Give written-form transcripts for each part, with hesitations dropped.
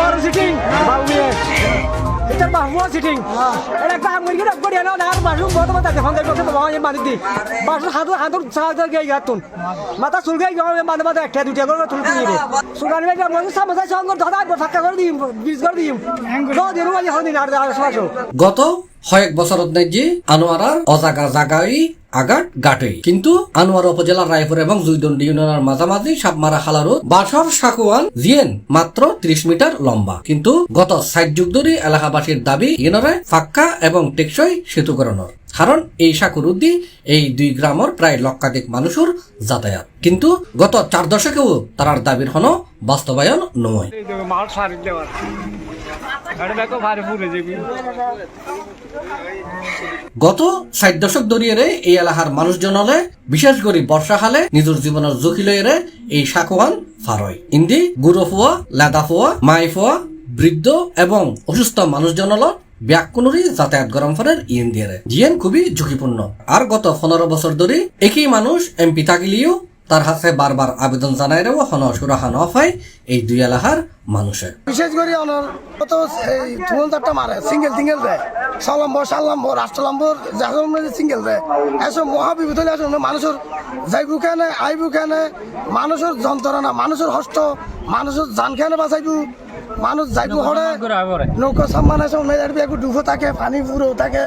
বড় সিটিং বাউমিয়ে এটা বাহুয়া সিটিং এটা কাম করি না করি না আর বাসু কত মাথা দেখুন দেখো তো বাবা এই মানি দি বাসু হাতু হাতু সাদা গাই গাতুন মাথা চুলগাই গাও মানে মাথা একটা দুটা করে তুলতে নিয়ে সুগান ভাই মনে সামসা সঙ্গ ধরা ফাক্কা করে দিম বিজ করে দিম তো দিরু আলি হদিন আর আসো গত কয়েক বছরত যে আনোয়ারার অজাগা জাগাই আগাট গাটই কিন্তু আনোয়ারা উপজেলার রায়পুর এবং জুইদন্ডি ইউনিয়নের মাঝামাঝি সাপমারা খালারো বাসর সাকুয়ান জিয়েন মাত্র 30 মিটার লম্বা কিন্তু গত 60 যুগ ধরে এলাকাবাসীর দাবি ইনরে ফাক্কা এবং টেকসই সেতু করানোর কারণ এই সাকুর উদ্দি এই দুই গ্রামের প্রায় লক্ষাধিক মানুষের যাতায়াত কিন্তু গত 4 দশকেও তার দাবির কোনো বাস্তবায়ন নয়। গত 60 দশক ধরিয়ে এই এলাকার মানুষজন হলে বিশেষ করে বর্ষাকালে নিজের জীবনের ঝুঁকি লইয়ে এই সাকুয়ান ফারয় ইন্দি গুড়ো ফুয়া লেদা ফুয়া মাই ফুয়া বৃদ্ধ এবং অসুস্থ মানুষজন হল ব্যাকুনুরি যাতায়াত গরম ফেরের ইন দিয়ে জিয়েন খুবই ঝুঁকিপূর্ণ আর গত 15 বছর ধরে একই মানুষ এমপি থাকিলেও তার হাতে বারবার আবেদন জানাই রেও হন সুরাহা ন হয় এই দুই এলাকার মানুষের বিশেষ করে কত তুমুল চারটা মারে সিঙ্গেল সিঙ্গেল দেয় সালাম্বর সাল্লাম্বর রাষ্ট্রলাম্বর যখন সিঙ্গেল দেয় এসব মহাবিপদ হলে আসলে মানুষের যাইবু কেনে আইবু কেনে মানুষের যন্ত্রণা মানুষের হস্ত মানুষের জান খেয়ে বাঁচাইবু মানুষ যাইবু হরে নৌকা সম্মান আছে মেয়েদের একটু ডুবো থাকে পানি পুরো থাকে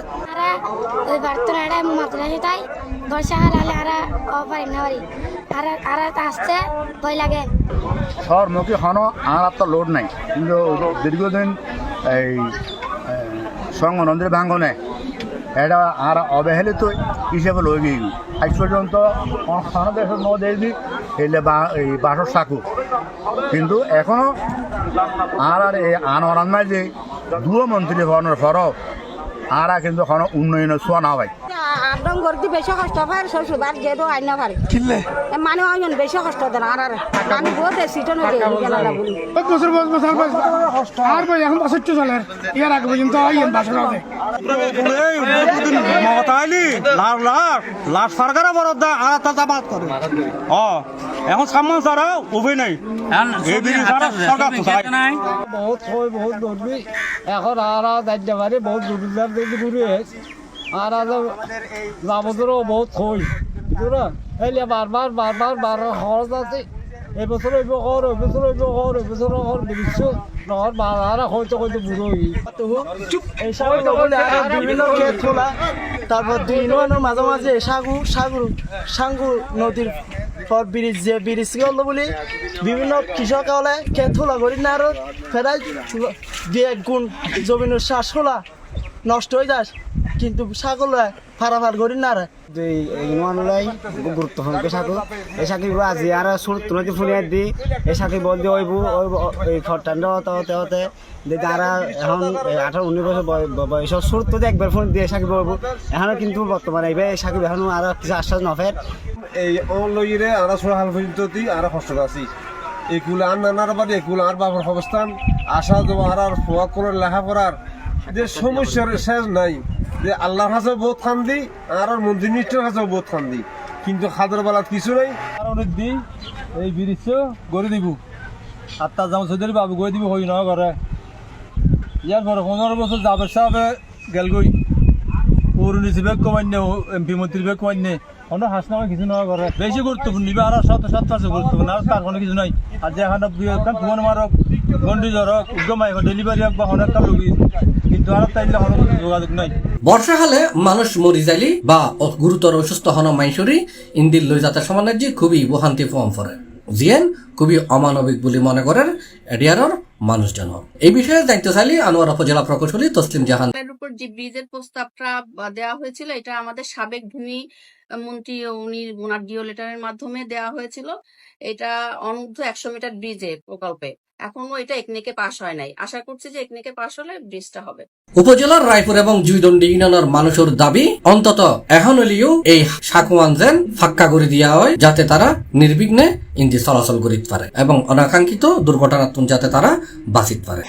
ওই বার্তাটা মাত্রাসে তাই বর্ষাকাল হলে পারি না পারি আর আসতে ভয় লাগে শহরমুখী হনো আর তো লোড নাই কিন্তু দীর্ঘদিন এই সঙ্গ নদীর ভাঙ্গনে এটা আর অবহেলিত হিসেবে লই গিয়ে আজ পর্যন্ত দেশের নদী এলে এই বাসর সাকু কিন্তু এখনো আর এই আনোয়ারান মাঝে দুয়ো মন্ত্রী হওয়ার ফরক আর কিন্তু কোনো উন্নয়নের ছোঁয়া না হয় একদম করতে বেশি কষ্ট পায় শ্বশুরবার যেহেতু আইন না পারে মানে অজন বেশি কষ্ট দেন আর আমি বহুত সিটন হয়ে বলি বছর আর ভাই এখন বছর চলে ইয়ার আগে পর্যন্ত আইন বাসর হবে মহতাইলি লাভ লাভ লাভ সরকার বড়দা আর তা বাদ করে এখন সামনে সারা উভয় নাই এই বিড়ি সারা সরকার নাই বহুত কই বহুত দরবি এখন আর দাইতে পারে বহুত দুর্দার দেখি দূরে আর লাভদেরও বহুত কই বুঝলো এলে বারবার খরচ আছে এবছর হইব ঘর এবছর হইব ঘর এবছর ঘর বেরিয়েছ নহর বাজার হয়তো হয়তো বুড়ো এইসব বিভিন্ন ক্ষেত খোলা তারপর দুই ইউনিয়নের মাঝামাঝি সাঙ্গু নদীর পর ব্রিজ যে ব্রিজ গেল বলে বিভিন্ন কৃষক হলে ক্ষেত খোলা করি না আরো ফেরাই দিয়ে গুণ জমিনের শ্বাস খোলা নষ্ট হয়ে যায় কিন্তু ছাগল ফারাফার করি না ইউনিয়নলাই গুরুত্বপূর্ণ সাকু এই সাকি আজি আর সুরত নদী ফুনিয়ে দি এই সাকি বল দিয়ে ওইবু এই ফটান্ড হতে দেখি আর এখন 18-19 বছর বয়স সুরত তো একবার ফোন দিয়ে সাকি বলবো এখনো কিন্তু বর্তমানে এইবার এই সাকি এখনো আর কিছু আশ্বাস নফের এই লইরে আমরা ছোড়া হাল পর্যন্ত দিই আর কষ্ট আছি এগুলো আর নানার বাড়ি এগুলো আর বাবার অবস্থান আসা দেওয়া আর ফোয়া করে লেখাপড়ার যে সমস্যার শেষ নাই যে আল্লাহর কাছেও বহুত খান্দি আর মন্দির মিষ্টের কাছেও বহুত খান্দি কিন্তু খাদের বেলাত কিছু নাই আর অনেক দিই এই ব্রিজ গড়ে দিব আর তার জামা চৌধুরী বাবু গড়ে দিব হই না ঘরে ইয়ার পরে 15 বছর যাবে সাহেবে গেলগই পৌরনীতি বেগ কমান্য এমপি মন্ত্রী বেগ কমান্য অন্য হাস না কিছু না করে বেশি গুরুত্বপূর্ণ নিবে আর 7% গুরুত্বপূর্ণ আর তার কোনো কিছু নাই আর যে এখন ফোন মারক গন্ডি জরক উদ্যমাই ডেলিভারি হোক বা অনেক কাম রুগী কিন্তু আর তাইলে কোনো যোগাযোগ নাই। বর্ষাকালে মানুষ মরি যাইলি বা গুরুতর অসুস্থ হন মাইসুরি ইন্দির লই যাতে সমানের যে খুবই ভোগান্তি ফর্ম পড়ে জিয়েন খুবই অমানবিক বলে মনে করেন এডিয়ারর মানুষজন। এই বিষয়ে জানতে চাইলে আনোয়ারা উপজেলা প্রকৌশলী তসলিম জাহান উপর যে ব্রিজের প্রস্তাবটা দেওয়া হয়েছিল এটা আমাদের সাবেক ভূমি মন্ত্রী ওনার ডিও লেটারের মাধ্যমে দেওয়া হয়েছিল। এটা অনূর্ধ্ব 100 মিটার ব্রিজে প্রকল্পে এখনো এটা একনেকে পাশ হয় নাই। আশা করছি যে একনেকে পাশ হলে ব্রিজটা হবে। উপজেলার রায়পুর এবং জুইদন্ডি ইউনিয়নের মানুষের দাবি অন্তত এখন হলেও এই সাকুয়ান যেন ফাক্কা করে দেওয়া হয় যাতে তারা নির্বিঘ্নে ইন্দি চলাচল করিতে পারে এবং অনাকাঙ্ক্ষিত দুর্ঘটনা যাতে তারা বাঁচিতে পারে।